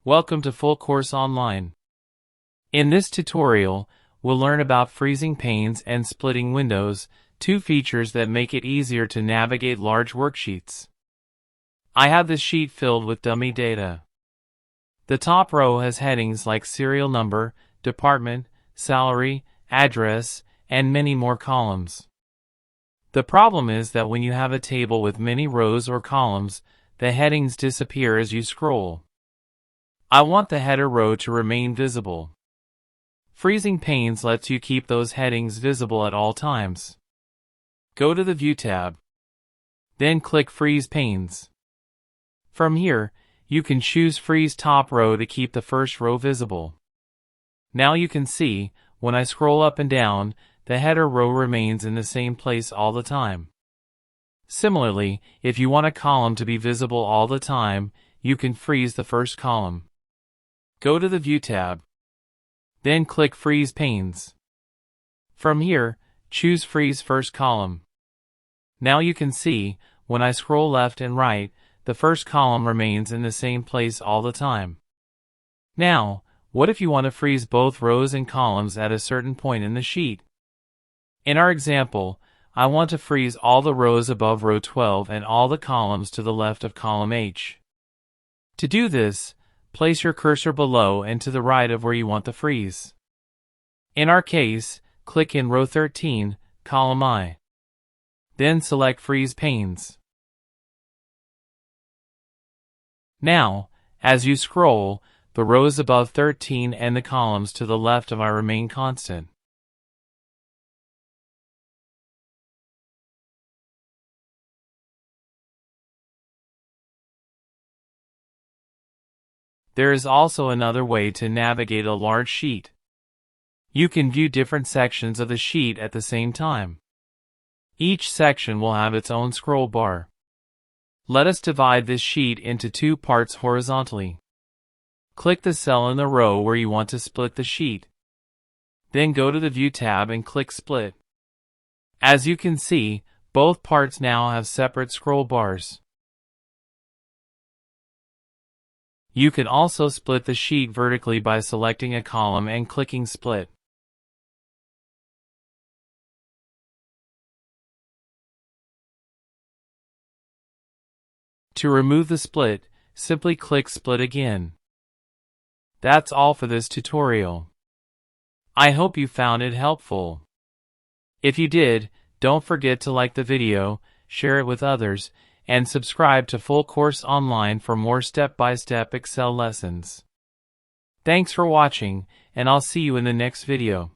Welcome to Full Course Online. In this tutorial, we'll learn about freezing panes and splitting windows, two features that make it easier to navigate large worksheets. I have this sheet filled with dummy data. The top row has headings like serial number, department, salary, address, and many more columns. The problem is that when you have a table with many rows or columns, the headings disappear as you scroll. I want the header row to remain visible. Freezing panes lets you keep those headings visible at all times. Go to the View tab. Then click Freeze Panes. From here, you can choose Freeze Top Row to keep the first row visible. Now you can see, when I scroll up and down, the header row remains in the same place all the time. Similarly, if you want a column to be visible all the time, you can freeze the first column. Go to the View tab. Then click Freeze Panes. From here, choose Freeze First Column. Now you can see, when I scroll left and right, the first column remains in the same place all the time. Now, what if you want to freeze both rows and columns at a certain point in the sheet? In our example, I want to freeze all the rows above row 12 and all the columns to the left of column H. To do this, place your cursor below and to the right of where you want the freeze. In our case, click in row 13, column I. Then select Freeze Panes. Now, as you scroll, the rows above 13 and the columns to the left of I remain constant. There is also another way to navigate a large sheet. You can view different sections of the sheet at the same time. Each section will have its own scroll bar. Let us divide this sheet into two parts horizontally. Click the cell in the row where you want to split the sheet. Then go to the View tab and click Split. As you can see, both parts now have separate scroll bars. You can also split the sheet vertically by selecting a column and clicking Split. To remove the split, simply click Split again. That's all for this tutorial. I hope you found it helpful. If you did, don't forget to like the video, share it with others, and subscribe to Full Course Online for more step-by-step Excel lessons. Thanks for watching, and I'll see you in the next video.